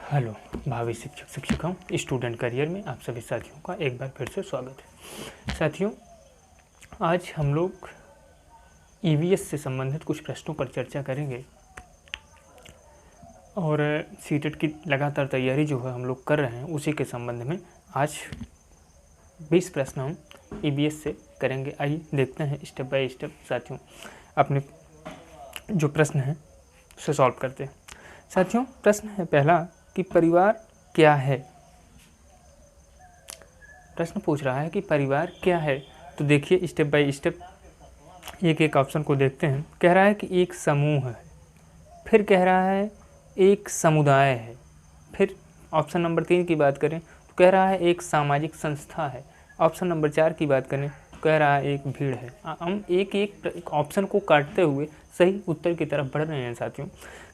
Hello भावी शिक्षक शिक्षिकाओं, स्टूडेंट करियर में आप सभी साथियों का एक बार फिर से स्वागत है। साथियों, आज हम लोग ईवीएस से संबंधित कुछ प्रश्नों पर चर्चा करेंगे और सीटेट की लगातार तैयारी जो है हम लोग कर रहे हैं उसी के संबंध में आज 20 प्रश्न हम ईवीएस से करेंगे। आइए देखते हैं स्टेप बाय स्टेप साथियों अपने जो प्रश्न हैं उसे सॉल्व करते हैं। साथियों, प्रश्न है पहला कि परिवार क्या है। प्रश्न पूछ रहा है कि परिवार क्या है। तो देखिए स्टेप बाय स्टेप एक एक ऑप्शन को देखते हैं। कह रहा है कि एक समूह है, फिर कह रहा है एक समुदाय है, फिर ऑप्शन नंबर 3 की बात करें तो कह रहा है एक सामाजिक संस्था है, ऑप्शन नंबर 4 की बात करें तो कह रहा है एक भीड़ है। हम एक एक ऑप्शन को काटते हुए सही उत्तर की तरफ बढ़ रहे हैं। साथियों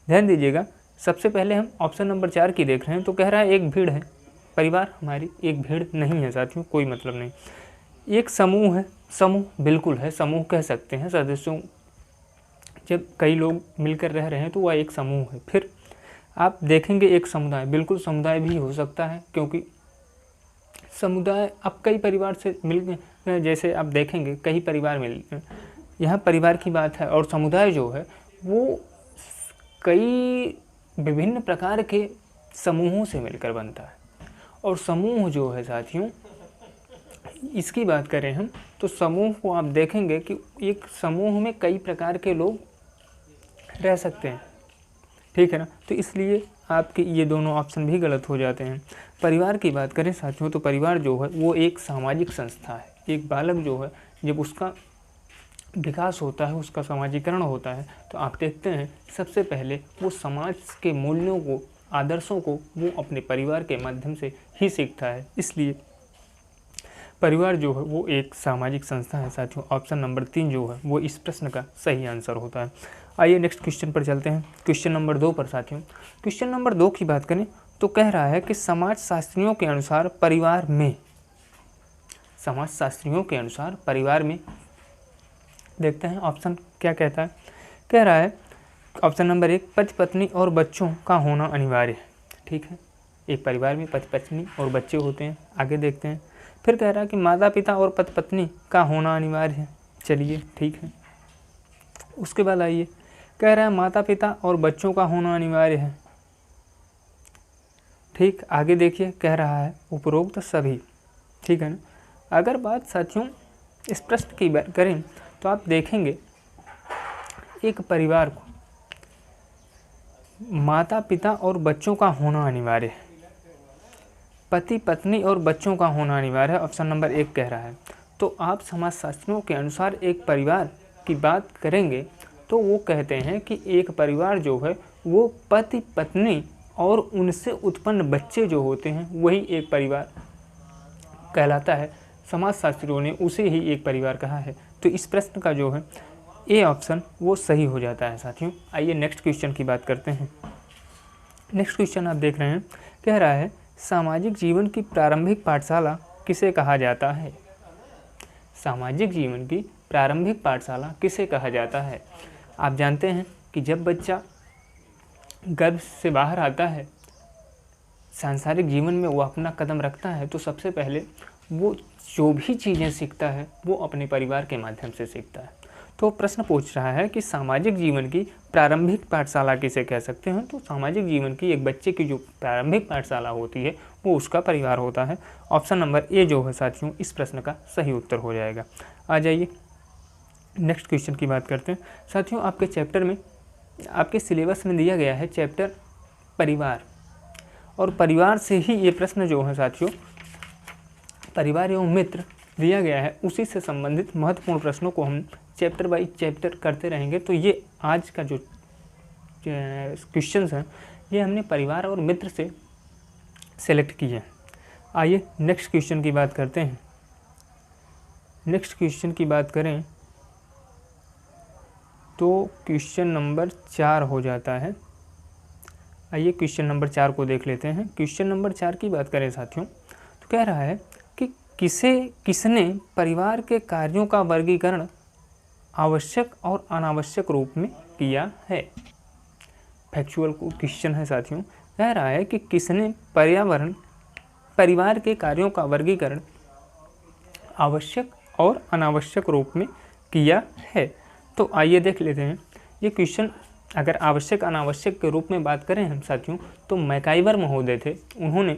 ध्यान दीजिएगा, सबसे पहले हम ऑप्शन नंबर 4 की देख रहे हैं तो कह रहा है एक भीड़ है। परिवार हमारी एक भीड़ नहीं है साथियों, कोई मतलब नहीं। एक समूह है, समूह बिल्कुल है, समूह कह सकते हैं। सदस्यों जब कई लोग मिलकर रह रहे हैं तो वह एक समूह है। फिर आप देखेंगे एक समुदाय, बिल्कुल समुदाय भी हो सकता है, क्योंकि समुदाय अब कई परिवार से मिल, जैसे आप देखेंगे कई परिवार मिल, यहाँ परिवार की बात है और समुदाय जो है वो कई विभिन्न प्रकार के समूहों से मिलकर बनता है। और समूह जो है साथियों, इसकी बात करें हम तो समूह को आप देखेंगे कि एक समूह में कई प्रकार के लोग रह सकते हैं, ठीक है ना। तो इसलिए आपके ये दोनों ऑप्शन भी गलत हो जाते हैं। परिवार की बात करें साथियों तो परिवार जो है वो एक सामाजिक संस्था है। एक बालक जो है जब उसका विकास होता है, उसका समाजीकरण होता है, तो आप देखते हैं सबसे पहले वो समाज के मूल्यों को, आदर्शों को वो अपने परिवार के माध्यम से ही सीखता है। इसलिए परिवार जो है वो एक सामाजिक संस्था है साथियों। ऑप्शन नंबर 3 जो है वो इस प्रश्न का सही आंसर होता है। आइए नेक्स्ट क्वेश्चन पर चलते हैं, क्वेश्चन नंबर 2 पर साथियों। क्वेश्चन नंबर 2 की बात करें तो कह रहा है कि समाजशास्त्रियों के अनुसार परिवार में, समाजशास्त्रियों के अनुसार परिवार में, देखते हैं ऑप्शन क्या कहता है। कह रहा है ऑप्शन नंबर 1 पति पत्नी और बच्चों का होना अनिवार्य है, ठीक है। एक परिवार में पति पत्नी और बच्चे होते हैं। आगे देखते हैं, फिर कह रहा है कि माता पिता और पति पत्नी का होना अनिवार्य है। चलिए ठीक है। उसके बाद आइए, कह रहा है माता पिता और बच्चों का होना अनिवार्य है, ठीक। आगे देखिए, कह रहा है उपरोक्त सभी, ठीक है ना। अगर बात साथियों इस प्रश्न की बात करें तो आप देखेंगे एक परिवार को माता पिता और बच्चों का होना अनिवार्य है, पति पत्नी और बच्चों का होना अनिवार्य है, ऑप्शन नंबर 1 कह रहा है। तो आप समाजशास्त्रियों के अनुसार एक परिवार की बात करेंगे तो वो कहते हैं कि एक परिवार जो है वो पति पत्नी और उनसे उत्पन्न बच्चे जो होते हैं वही एक परिवार कहलाता है। समाजशास्त्रियों ने उसे ही एक परिवार कहा है। तो इस प्रश्न का जो है ए ऑप्शन वो सही हो जाता है साथियों। आइए नेक्स्ट क्वेश्चन की बात करते हैं। नेक्स्ट क्वेश्चन आप देख रहे हैं, कह रहा है सामाजिक जीवन की प्रारंभिक पाठशाला किसे कहा जाता है। सामाजिक जीवन की प्रारंभिक पाठशाला किसे कहा जाता है। आप जानते हैं कि जब बच्चा गर्भ से बाहर आता है, सांसारिक जीवन में वो अपना कदम रखता है, तो सबसे पहले वो जो भी चीज़ें सीखता है वो अपने परिवार के माध्यम से सीखता है। तो प्रश्न पूछ रहा है कि सामाजिक जीवन की प्रारंभिक पाठशाला किसे कह सकते हैं। तो सामाजिक जीवन की एक बच्चे की जो प्रारंभिक पाठशाला होती है वो उसका परिवार होता है। ऑप्शन नंबर ए जो है साथियों इस प्रश्न का सही उत्तर हो जाएगा। आ जाइए नेक्स्ट क्वेश्चन की बात करते हैं साथियों। आपके चैप्टर में, आपके सिलेबस में दिया गया है चैप्टर परिवार, और परिवार से ही ये प्रश्न जो है साथियों, परिवार एवं मित्र दिया गया है, उसी से संबंधित महत्वपूर्ण प्रश्नों को हम चैप्टर बाई चैप्टर करते रहेंगे। तो ये आज का जो क्वेश्चंस हैं ये हमने परिवार और मित्र से सेलेक्ट किए हैं। आइए नेक्स्ट क्वेश्चन की बात करते हैं। नेक्स्ट क्वेश्चन की बात करें तो क्वेश्चन नंबर 4 हो जाता है। आइए क्वेश्चन नंबर 4 को देख लेते हैं। क्वेश्चन नंबर 4 की बात करें साथियों तो कह रहा है कि किसने परिवार के कार्यों का वर्गीकरण आवश्यक और अनावश्यक रूप में किया है। फैक्चुअल क्वेश्चन है साथियों। कह रहा है कि किसने परिवार के कार्यों का वर्गीकरण आवश्यक और अनावश्यक रूप में किया है। तो आइए देख लेते हैं ये क्वेश्चन। अगर आवश्यक अनावश्यक के रूप में बात करें हम साथियों, तो मैकाइवर महोदय थे, उन्होंने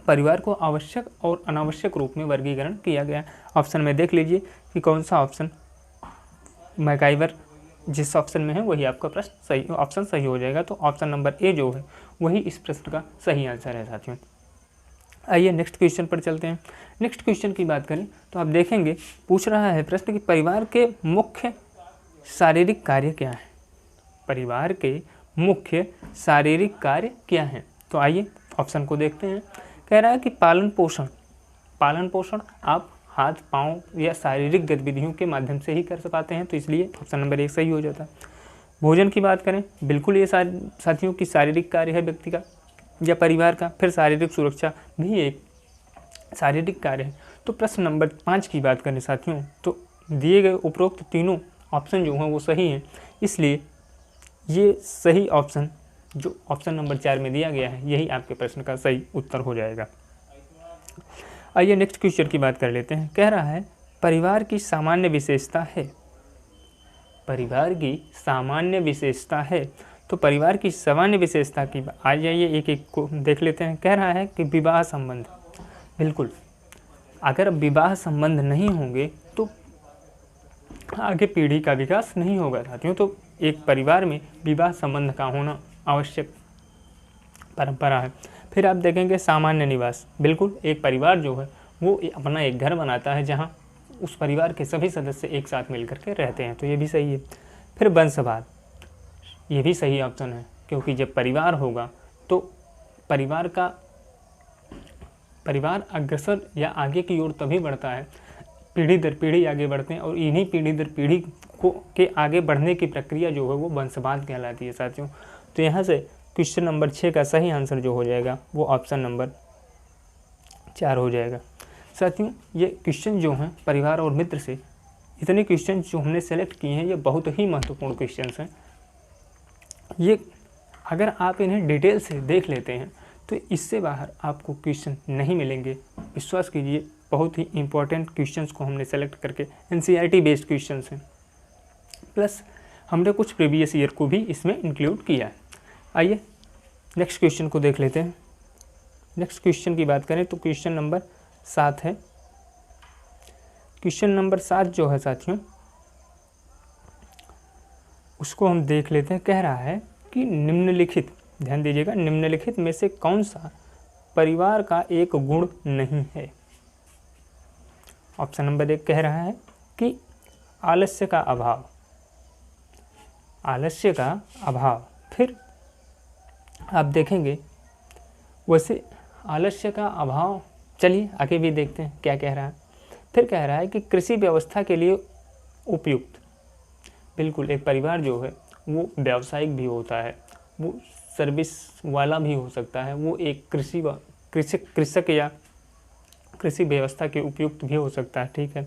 परिवार को आवश्यक और अनावश्यक रूप में वर्गीकरण किया गया। ऑप्शन में देख लीजिए कि कौन सा ऑप्शन मैकाइवर जिस ऑप्शन में है वही आपका प्रश्न सही ऑप्शन सही हो जाएगा। तो ऑप्शन नंबर ए जो है वही इस प्रश्न का सही आंसर है साथियों। आइए नेक्स्ट क्वेश्चन पर चलते हैं। नेक्स्ट क्वेश्चन की बात करें तो आप देखेंगे पूछ रहा है प्रश्न कि परिवार के मुख्य शारीरिक कार्य क्या है। परिवार के मुख्य शारीरिक कार्य क्या हैं। तो आइए ऑप्शन को देखते हैं। कह रहा है कि पालन पोषण आप हाथ पाँव या शारीरिक गतिविधियों के माध्यम से ही कर पाते हैं, तो इसलिए ऑप्शन नंबर 1 सही हो जाता है। भोजन की बात करें, बिल्कुल ये साथियों की शारीरिक कार्य है व्यक्ति का या परिवार का। फिर शारीरिक सुरक्षा भी एक शारीरिक कार्य है। तो प्रश्न नंबर 5 की बात करें साथियों, तो दिए गए उपरोक्त तीनों ऑप्शन जो हैं वो सही हैं, इसलिए ये सही ऑप्शन जो ऑप्शन नंबर 4 में दिया गया है यही आपके प्रश्न का सही उत्तर हो जाएगा। आइए नेक्स्ट क्वेश्चन की बात कर लेते हैं। कह रहा है परिवार की सामान्य विशेषता है। परिवार की सामान्य विशेषता है। तो परिवार की सामान्य विशेषता की आ जाइए एक एक को देख लेते हैं। कह रहा है कि विवाह संबंध, बिल्कुल अगर विवाह संबंध नहीं होंगे तो आगे पीढ़ी का विकास नहीं होगा साथियों। तो एक परिवार में विवाह संबंध का होना आवश्यक परंपरा है। फिर आप देखेंगे सामान्य निवास, बिल्कुल एक परिवार जो है वो अपना एक घर बनाता है जहाँ उस परिवार के सभी सदस्य एक साथ मिलकर के रहते हैं, तो ये भी सही है। फिर वंशवाद, ये भी सही ऑप्शन है, क्योंकि जब परिवार होगा तो परिवार अग्रसर या आगे की ओर तभी बढ़ता है, पीढ़ी दर पीढ़ी आगे बढ़ते हैं, और इन्हीं पीढ़ी दर पीढ़ी के आगे बढ़ने की प्रक्रिया जो है वो वंशवाद कहलाती है साथियों। तो यहाँ से क्वेश्चन नंबर 6 का सही आंसर जो हो जाएगा वो ऑप्शन नंबर 4 हो जाएगा साथियों। ये क्वेश्चन जो हैं परिवार और मित्र से, इतने क्वेश्चन जो हमने सेलेक्ट किए हैं ये बहुत ही महत्वपूर्ण क्वेश्चन हैं। ये अगर आप इन्हें डिटेल से देख लेते हैं तो इससे बाहर आपको क्वेश्चन नहीं मिलेंगे। विश्वास कीजिए बहुत ही इंपॉर्टेंट क्वेश्चंस को हमने सेलेक्ट करके एनसीईआरटी बेस्ड क्वेश्चंस हैं, प्लस हमने कुछ प्रीवियस ईयर को भी इसमें इंक्लूड किया है। आइए नेक्स्ट क्वेश्चन को देख लेते हैं। नेक्स्ट क्वेश्चन की बात करें तो क्वेश्चन नंबर 7 है। क्वेश्चन नंबर 7 जो है साथियों उसको हम देख लेते हैं। कह रहा है कि निम्नलिखित, ध्यान दीजिएगा, निम्नलिखित में से कौन सा परिवार का एक गुण नहीं है। ऑप्शन नंबर 1 कह रहा है कि आलस्य का अभाव, आलस्य का अभाव। फिर आप देखेंगे वैसे आलस्य का अभाव, चलिए आगे भी देखते हैं क्या कह रहा है। फिर कह रहा है कि कृषि व्यवस्था के लिए उपयुक्त, बिल्कुल एक परिवार जो है वो व्यावसायिक भी होता है, वो सर्विस वाला भी हो सकता है, वो एक कृषक या कृषि व्यवस्था के उपयुक्त भी हो सकता है, ठीक है।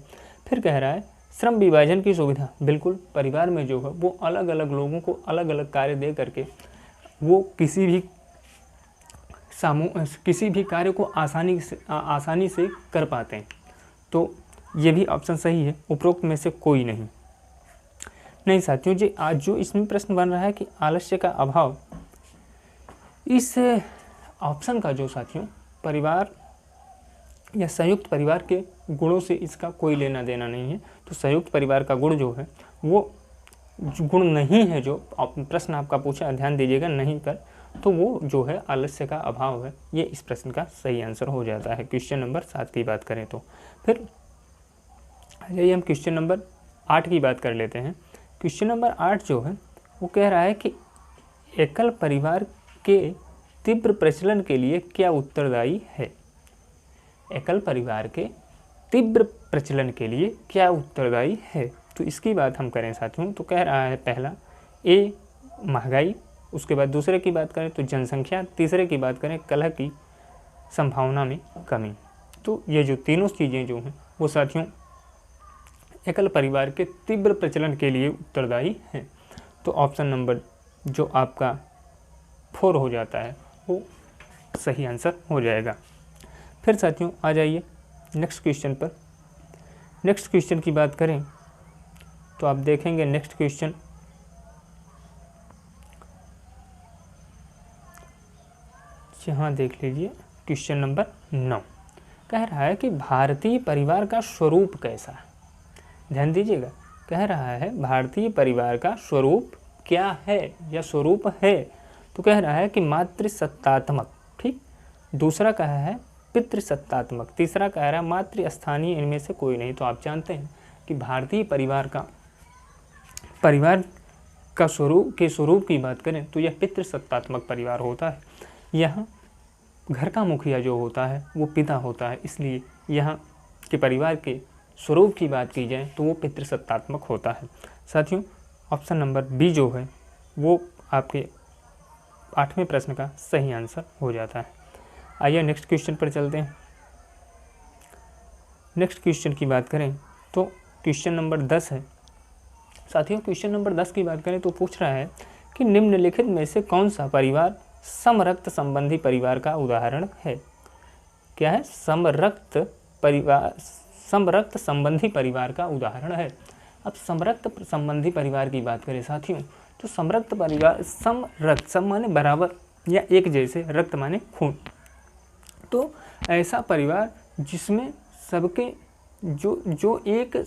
फिर कह रहा है श्रम विभाजन की सुविधा, बिल्कुल परिवार में जो है वो अलग अलग लोगों को अलग अलग कार्य दे करके वो किसी भी कार्य को आसानी से कर पाते हैं। तो ये भी ऑप्शन सही है, उपरोक्त में से कोई नहीं साथियों जी। आज जो इसमें प्रश्न बन रहा है कि आलस्य का अभाव, इस ऑप्शन का जो साथियों परिवार या संयुक्त परिवार के गुणों से इसका कोई लेना देना नहीं है। तो संयुक्त परिवार का गुण जो है वो गुण नहीं है, जो प्रश्न आपका पूछा, ध्यान दीजिएगा नहीं पर, तो वो जो है आलस्य का अभाव है। ये इस प्रश्न का सही आंसर हो जाता है क्वेश्चन नंबर 7 की बात करें तो। फिर आइए हम क्वेश्चन नंबर 8 की बात कर लेते हैं। क्वेश्चन नंबर 8 जो है वो कह रहा है कि एकल परिवार के तीव्र प्रचलन के लिए क्या उत्तरदायी है। एकल परिवार के तीव्र प्रचलन के लिए क्या उत्तरदायी है। तो इसकी बात हम करें साथियों तो कह रहा है पहला ए महंगाई, उसके बाद दूसरे की बात करें तो जनसंख्या, तीसरे की बात करें कलह की संभावना में कमी। तो ये जो तीनों चीज़ें जो हैं वो साथियों एकल परिवार के तीव्र प्रचलन के लिए उत्तरदायी हैं। तो ऑप्शन नंबर जो आपका 4 हो जाता है वो सही आंसर हो जाएगा। फिर साथियों आ जाइए नेक्स्ट क्वेश्चन पर। नेक्स्ट क्वेश्चन की बात करें तो आप देखेंगे नेक्स्ट क्वेश्चन यहाँ देख लीजिए, क्वेश्चन नंबर 9 कह रहा है कि भारतीय परिवार का स्वरूप कैसा है। ध्यान दीजिएगा, कह रहा है भारतीय परिवार का स्वरूप क्या है या स्वरूप है। तो कह रहा है कि मातृसत्तात्मक, ठीक। दूसरा कहा है पितृसत्तात्मक, तीसरा कह रहा है मातृस्थानीय, इनमें से कोई नहीं। तो आप जानते हैं कि भारतीय परिवार का स्वरूप की बात करें तो यह पितृसत्तात्मक परिवार होता है। यहाँ घर का मुखिया जो होता है वो पिता होता है, इसलिए यहाँ के परिवार के स्वरूप की बात की जाए तो वो पितृसत्तात्मक होता है। साथियों ऑप्शन नंबर बी जो है वो आपके 8वें प्रश्न का सही आंसर हो जाता है। आइए नेक्स्ट क्वेश्चन पर चलते हैं। नेक्स्ट क्वेश्चन की बात करें तो क्वेश्चन नंबर 10 है। साथियों क्वेश्चन नंबर 10 की बात करें तो पूछ रहा है कि निम्नलिखित में से कौन सा परिवार समरक्त संबंधी परिवार का उदाहरण है। क्या है? समरक्त संबंधी परिवार का उदाहरण है। अब समरक्त संबंधी परिवार की बात करें साथियों तो समरक्त परिवार, सम माने बराबर या एक जैसे, रक्त माने खून। तो ऐसा परिवार जिसमें सबके जो एक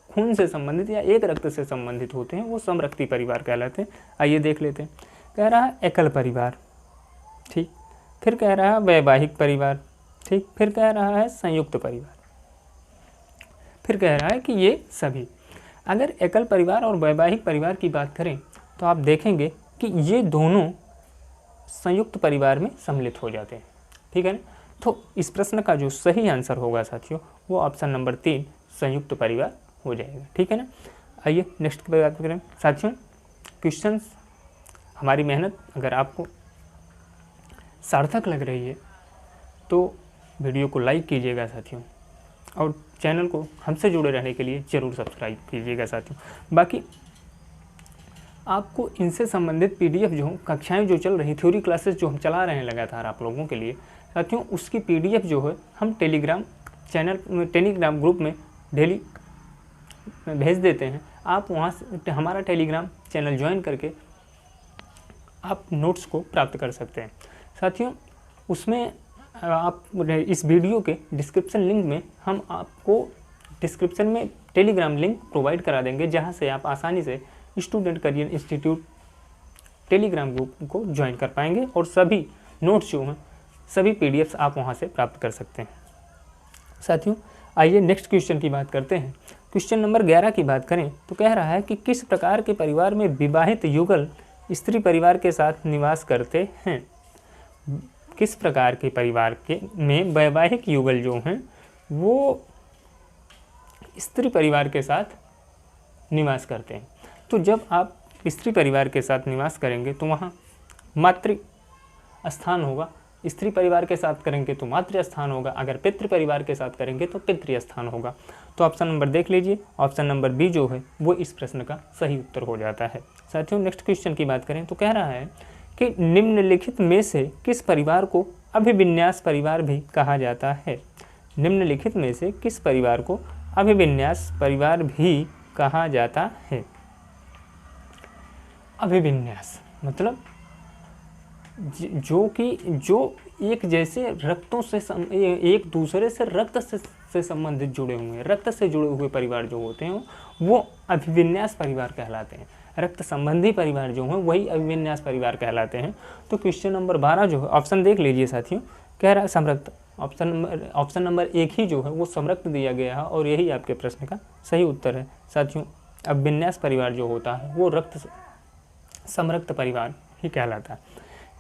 खून से संबंधित या एक रक्त से संबंधित होते हैं वो समरक्ती परिवार कहलाते हैं। आइए देख लेते हैं। कह रहा है एकल परिवार, ठीक। फिर कह रहा है वैवाहिक परिवार, ठीक। फिर कह रहा है संयुक्त परिवार। फिर कह रहा है कि ये सभी। अगर एकल परिवार और वैवाहिक परिवार की बात करें तो आप देखेंगे कि ये दोनों संयुक्त परिवार में सम्मिलित हो जाते हैं, ठीक है ना। तो इस प्रश्न का जो सही आंसर होगा साथियों वो ऑप्शन नंबर 3 संयुक्त परिवार हो जाएगा, ठीक है ना। आइए नेक्स्ट की बात करें साथियों। क्वेश्चंस, हमारी मेहनत अगर आपको सार्थक लग रही है तो वीडियो को लाइक कीजिएगा साथियों, और चैनल को हमसे जुड़े रहने के लिए ज़रूर सब्सक्राइब कीजिएगा साथियों। बाकी आपको इनसे संबंधित PDF जो कक्षाएं जो चल रही, थ्योरी क्लासेस जो हम चला रहे हैं लगातार आप लोगों के लिए साथियों, उसकी PDF जो है हम टेलीग्राम ग्रुप में डेली भेज देते हैं। आप वहाँ से हमारा टेलीग्राम चैनल ज्वाइन करके आप नोट्स को प्राप्त कर सकते हैं साथियों। उसमें आप इस वीडियो के डिस्क्रिप्शन लिंक में हम आपको डिस्क्रिप्शन में टेलीग्राम लिंक प्रोवाइड करा देंगे, जहां से आप आसानी से student career institute Telegram group को ज्वाइन कर पाएंगे और सभी नोट्स जो हैं, सभी PDFs आप वहां से प्राप्त कर सकते हैं साथियों। आइए नेक्स्ट क्वेश्चन की बात करते हैं। क्वेश्चन नंबर 11 की बात करें तो कह रहा है कि किस प्रकार के परिवार में विवाहित युगल स्त्री परिवार के साथ निवास करते हैं। किस प्रकार के परिवार में वैवाहिक युगल जो हैं वो स्त्री परिवार के साथ निवास करते हैं। तो जब आप स्त्री परिवार के साथ निवास करेंगे तो वहाँ मातृ स्थान होगा, स्त्री परिवार के साथ करेंगे तो मातृ स्थान होगा, अगर पितृ परिवार के साथ करेंगे तो पितृ स्थान होगा। तो ऑप्शन नंबर देख लीजिए, ऑप्शन नंबर बी जो है वो इस प्रश्न का सही उत्तर हो जाता है साथियों। नेक्स्ट क्वेश्चन की बात करें तो कह रहा है कि निम्नलिखित में से किस परिवार को अभिविन्यास परिवार भी कहा जाता है। निम्नलिखित में से किस परिवार को अभिविन्यास परिवार भी कहा जाता है। अभिविन्यास मतलब जो एक जैसे रक्तों से एक दूसरे से रक्त से संबंधित जुड़े हुए हैं, रक्त से जुड़े हुए परिवार जो होते हैं वो अभिविन्यास परिवार कहलाते हैं। रक्त संबंधी परिवार जो हैं वही अभिविन्यास परिवार कहलाते हैं। तो क्वेश्चन नंबर 12 जो है, ऑप्शन देख लीजिए साथियों, कह रहा है समरक्त। ऑप्शन नंबर 1 ही जो है वो समरक्त दिया गया है और यही आपके प्रश्न का सही उत्तर है साथियों। अभिविन्यास परिवार जो होता है वो रक्त समरक्त परिवार ही कहलाता है।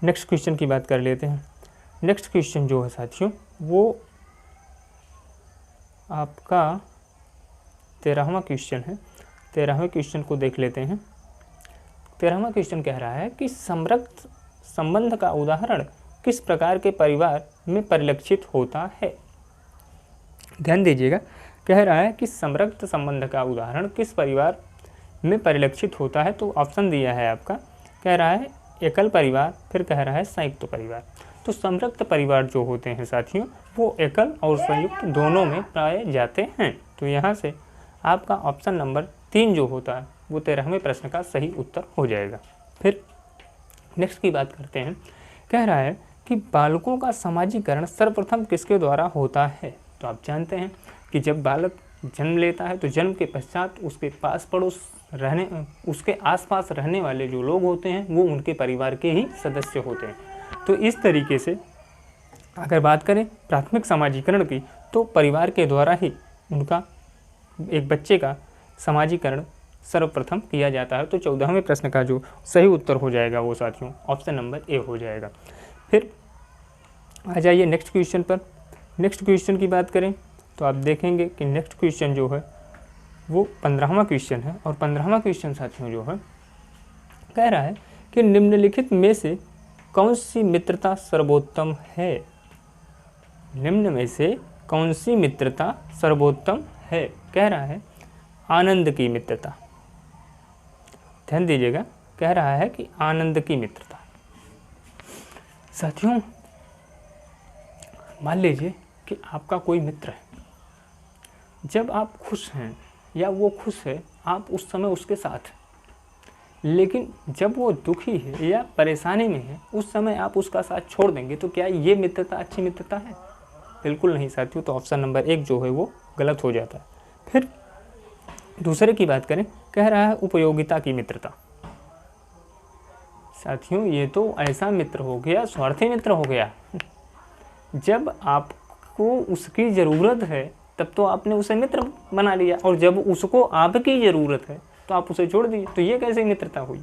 नेक्स्ट क्वेश्चन की बात कर लेते हैं। नेक्स्ट क्वेश्चन जो है साथियों वो आपका 13वां क्वेश्चन है। 13वें क्वेश्चन को देख लेते हैं। 13वां क्वेश्चन कह रहा है कि समरक्त संबंध का उदाहरण किस प्रकार के परिवार में परिलक्षित होता है। ध्यान दीजिएगा, कह रहा है कि समरक्त संबंध का उदाहरण किस परिवार में परिलक्षित होता है। तो ऑप्शन दिया है आपका, कह रहा है एकल परिवार, फिर कह रहा है संयुक्त परिवार। तो संयुक्त परिवार जो होते हैं साथियों वो एकल और संयुक्त दोनों में पाए जाते हैं। तो यहाँ से आपका ऑप्शन नंबर 3 जो होता है वो 13वें प्रश्न का सही उत्तर हो जाएगा। फिर नेक्स्ट की बात करते हैं। कह रहा है कि बालकों का समाजीकरण सर्वप्रथम किसके द्वारा होता है। तो आप जानते हैं कि जब बालक जन्म लेता है तो जन्म के पश्चात उसके पास पड़ोस उसके आसपास रहने वाले जो लोग होते हैं वो उनके परिवार के ही सदस्य होते हैं। तो इस तरीके से अगर बात करें प्राथमिक समाजीकरण की तो परिवार के द्वारा ही उनका एक बच्चे का समाजीकरण सर्वप्रथम किया जाता है। तो 14वें प्रश्न का जो सही उत्तर हो जाएगा वो साथियों ऑप्शन नंबर ए हो जाएगा। फिर आ जाइए नेक्स्ट क्वेश्चन पर। नेक्स्ट क्वेश्चन की बात करें तो आप देखेंगे कि नेक्स्ट क्वेश्चन जो है वो 15वां क्वेश्चन है। और 15वां क्वेश्चन साथियों जो है कह रहा है कि निम्नलिखित में से कौन सी मित्रता सर्वोत्तम है। निम्न में से कौन सी मित्रता सर्वोत्तम है। कह रहा है आनंद की मित्रता। ध्यान दीजिएगा, कह रहा है कि आनंद की मित्रता। साथियों मान लीजिए कि आपका कोई मित्र है, जब आप खुश हैं या वो खुश है आप उस समय उसके साथ, लेकिन जब वो दुखी है या परेशानी में है उस समय आप उसका साथ छोड़ देंगे, तो क्या ये मित्रता अच्छी मित्रता है? बिल्कुल नहीं साथियों। तो ऑप्शन नंबर 1 जो है वो गलत हो जाता है। फिर दूसरे की बात करें, कह रहा है उपयोगिता की मित्रता। साथियों ये तो ऐसा मित्र हो गया, स्वार्थी मित्र हो गया। जब आपको उसकी ज़रूरत है तब तो आपने उसे मित्र बना लिया, और जब उसको आपकी ज़रूरत है तो आप उसे छोड़ दिए। तो ये कैसे मित्रता हुई?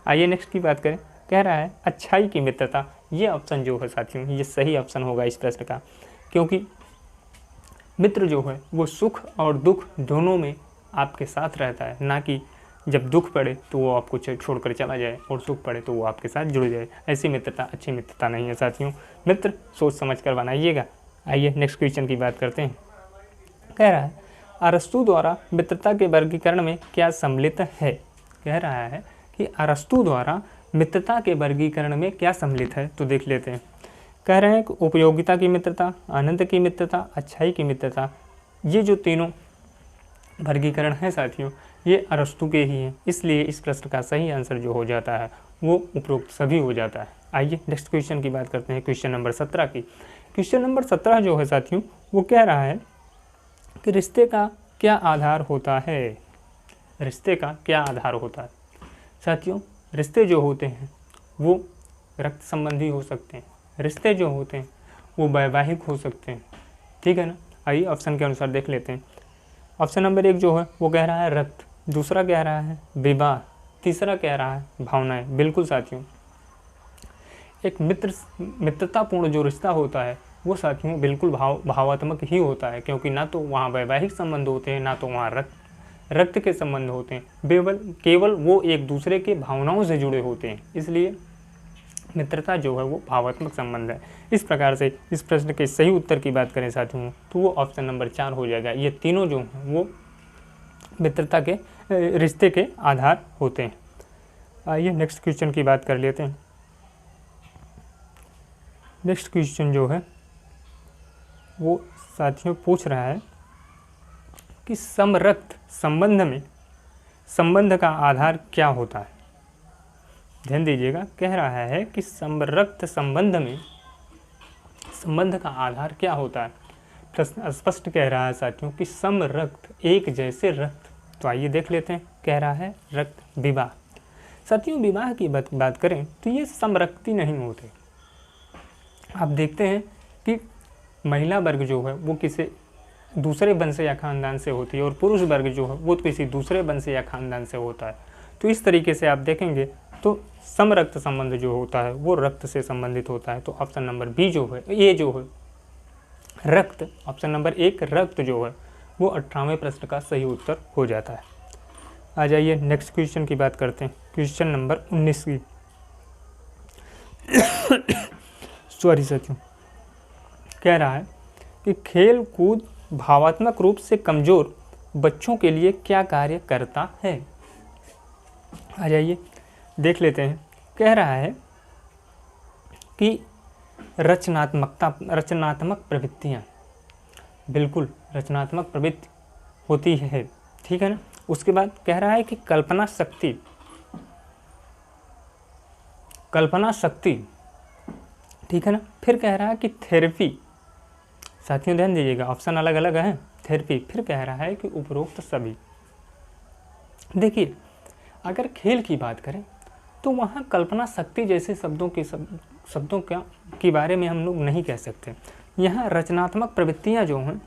आइए नेक्स्ट की बात करें। कह रहा है अच्छाई की मित्रता। ये ऑप्शन जो है साथियों ये सही ऑप्शन होगा इस प्रश्न का, क्योंकि मित्र जो है वो सुख और दुख दोनों में आपके साथ रहता है, ना कि जब दुख पड़े तो वो आपको छोड़कर चला जाए और सुख पड़े तो वो आपके साथ जुड़ जाए। ऐसी मित्रता अच्छी मित्रता नहीं है साथियों। मित्र सोच समझ कर बनाइएगा। आइए नेक्स्ट क्वेश्चन की बात करते हैं। कह रहा है अरस्तु द्वारा मित्रता के वर्गीकरण में क्या सम्मिलित है। कह रहा है कि अरस्तु द्वारा मित्रता के वर्गीकरण में क्या सम्मिलित है, तो देख लेते हैं। कह रहे हैं कि उपयोगिता की मित्रता, आनंद की मित्रता, अच्छाई की मित्रता, ये जो तीनों वर्गीकरण है साथियों ये अरस्तु के ही हैं। इसलिए इस प्रश्न का सही आंसर जो हो जाता है वो उपरोक्त सभी हो जाता है। आइए नेक्स्ट क्वेश्चन की बात करते हैं, क्वेश्चन नंबर 17 की। क्वेश्चन नंबर 17 जो है साथियों वो कह रहा है कि रिश्ते का क्या आधार होता है। रिश्ते का क्या आधार होता है। साथियों रिश्ते जो होते हैं वो रक्त संबंधी हो सकते हैं, रिश्ते जो होते हैं वो वैवाहिक हो सकते हैं, ठीक है ना। आइए ऑप्शन के अनुसार देख लेते हैं। ऑप्शन नंबर 1 जो है वो कह रहा है रक्त, दूसरा कह रहा है विवाह, तीसरा कह रहा है भावनाएं। बिल्कुल साथियों एक मित्रतापूर्ण जो रिश्ता होता है वो साथियों बिल्कुल भावात्मक ही होता है, क्योंकि ना तो वहाँ वैवाहिक संबंध होते हैं ना तो वहाँ रक्त के संबंध होते हैं, केवल वो एक दूसरे के भावनाओं से जुड़े होते हैं। इसलिए मित्रता जो है वो भावात्मक संबंध है। इस प्रकार से इस प्रश्न के सही उत्तर की बात करें साथियों तो वो ऑप्शन नंबर 4 हो जाएगा। ये तीनों जो हैं वो मित्रता के रिश्ते के आधार होते हैं। आइए नेक्स्ट क्वेश्चन की बात कर लेते हैं। नेक्स्ट क्वेश्चन जो है वो साथियों पूछ रहा है कि समरक्त संबंध में संबंध का आधार क्या होता है। ध्यान दीजिएगा, कह रहा है कि समरक्त संबंध में संबंध का आधार क्या होता है। प्रश्न स्पष्ट कह रहा है साथियों कि समरक्त एक जैसे रक्त। तो आइए देख लेते हैं। कह रहा है रक्त विवाह। साथियों विवाह की बात करें तो ये समरक्ति नहीं होते। आप देखते हैं कि महिला वर्ग जो है वो किसी दूसरे वंश या खानदान से होती है और पुरुष वर्ग जो है वो किसी दूसरे वंश या खानदान से होता है। तो इस तरीके से आप देखेंगे तो समरक्त संबंध जो होता है वो रक्त से संबंधित होता है। तो ऑप्शन नंबर बी जो है ये जो है रक्त, ऑप्शन नंबर 1 रक्त जो है वो 18वें प्रश्न का सही उत्तर हो जाता है। आ जाइए नेक्स्ट क्वेश्चन की बात करते हैं, क्वेश्चन नंबर 19 की। सॉरी साथियों, कह रहा है कि खेल कूद भावात्मक रूप से कमज़ोर बच्चों के लिए क्या कार्य करता है। आ जाइए देख लेते हैं कह रहा है कि रचनात्मक प्रवृत्तियाँ, बिल्कुल रचनात्मक प्रवृत्ति होती है, ठीक है ना। उसके बाद कह रहा है कि कल्पना शक्ति, ठीक है ना। फिर कह रहा है कि थेरेपी, साथियों ध्यान दीजिएगा ऑप्शन अलग अलग हैं, थेरेपी। फिर कह रहा है कि उपरोक्त सभी। देखिए अगर खेल की बात करें तो वहाँ कल्पना शक्ति जैसे शब्दों के बारे में हम लोग नहीं कह सकते। यहाँ रचनात्मक प्रवृत्तियाँ जो हैं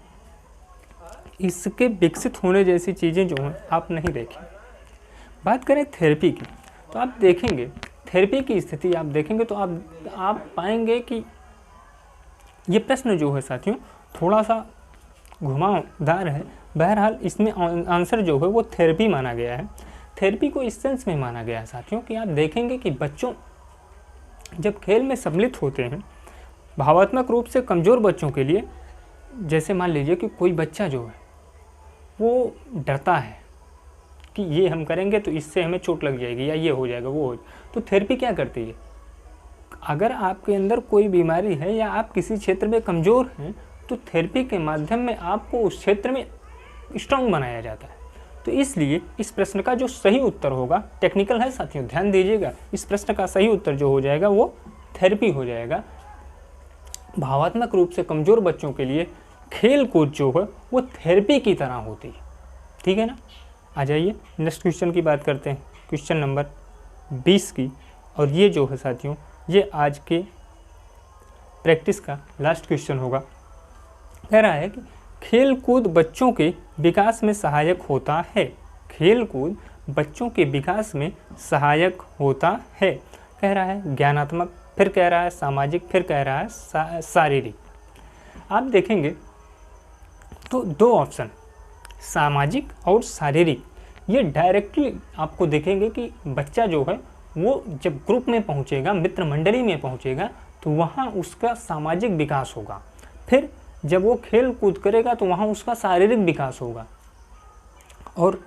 इसके विकसित होने जैसी चीज़ें जो हैं आप नहीं देखें। बात करें थेरेपी की तो आप देखेंगे थेरेपी की स्थिति आप देखेंगे तो आप पाएंगे कि ये प्रश्न जो है साथियों थोड़ा सा घुमावदार है। बहरहाल इसमें आंसर जो है वो थेरेपी माना गया है। थेरेपी को इस सेंस में माना गया है साथियों कि आप देखेंगे कि बच्चों जब खेल में सम्मिलित होते हैं, भावात्मक रूप से कमज़ोर बच्चों के लिए, जैसे मान लीजिए कि कोई बच्चा जो है वो डरता है कि ये हम करेंगे तो इससे हमें चोट लग जाएगी या ये हो जाएगा वो हो जाएगा, तो थेरेपी क्या करती है, अगर आपके अंदर कोई बीमारी है या आप किसी क्षेत्र में कमज़ोर हैं तो थेरेपी के माध्यम में आपको उस क्षेत्र में स्ट्रांग बनाया जाता है। तो इसलिए इस प्रश्न का जो सही उत्तर होगा, टेक्निकल है साथियों ध्यान दीजिएगा, इस प्रश्न का सही उत्तर जो हो जाएगा वो थेरेपी हो जाएगा। भावात्मक रूप से कमज़ोर बच्चों के लिए खेल कूद जो है वो थेरेपी की तरह होती है, ठीक है ना। आ जाइए नेक्स्ट क्वेश्चन की बात करते हैं, क्वेश्चन नंबर 20 की। और ये जो है साथियों ये आज के प्रैक्टिस का लास्ट क्वेश्चन होगा। कह रहा है कि खेल कूद बच्चों के विकास में सहायक होता है। खेल कूद बच्चों के विकास में सहायक होता है। कह रहा है ज्ञानात्मक, फिर कह रहा है सामाजिक, फिर कह रहा है शारीरिक। आप देखेंगे तो दो ऑप्शन सामाजिक और शारीरिक, ये डायरेक्टली आपको देखेंगे कि बच्चा जो है वो जब ग्रुप में पहुंचेगा, मित्र मंडली में पहुंचेगा तो वहाँ उसका सामाजिक विकास होगा। फिर जब वो खेल कूद करेगा तो वहाँ उसका शारीरिक विकास होगा। और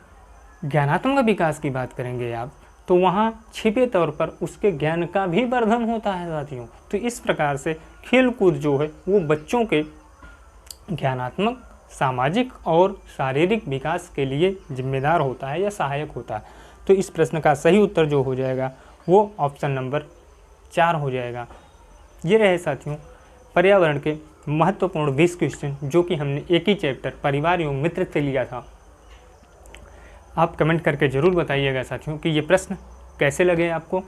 ज्ञानात्मक विकास की बात करेंगे आप तो वहाँ छिपे तौर पर उसके ज्ञान का भी वर्धन होता है साथियों। तो इस प्रकार से खेल कूद जो है वो बच्चों के ज्ञानात्मक, सामाजिक और शारीरिक विकास के लिए जिम्मेदार होता है या सहायक होता है। तो इस प्रश्न का सही उत्तर जो हो जाएगा वो ऑप्शन नंबर 4 हो जाएगा। ये रहे साथियों पर्यावरण के महत्वपूर्ण 20 क्वेश्चन जो कि हमने एक ही चैप्टर परिवार एवं मित्र से लिया था। आप कमेंट करके ज़रूर बताइएगा साथियों कि ये प्रश्न कैसे लगे आपको।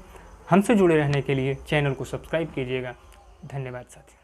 हमसे जुड़े रहने के लिए चैनल को सब्सक्राइब कीजिएगा। धन्यवाद साथियों।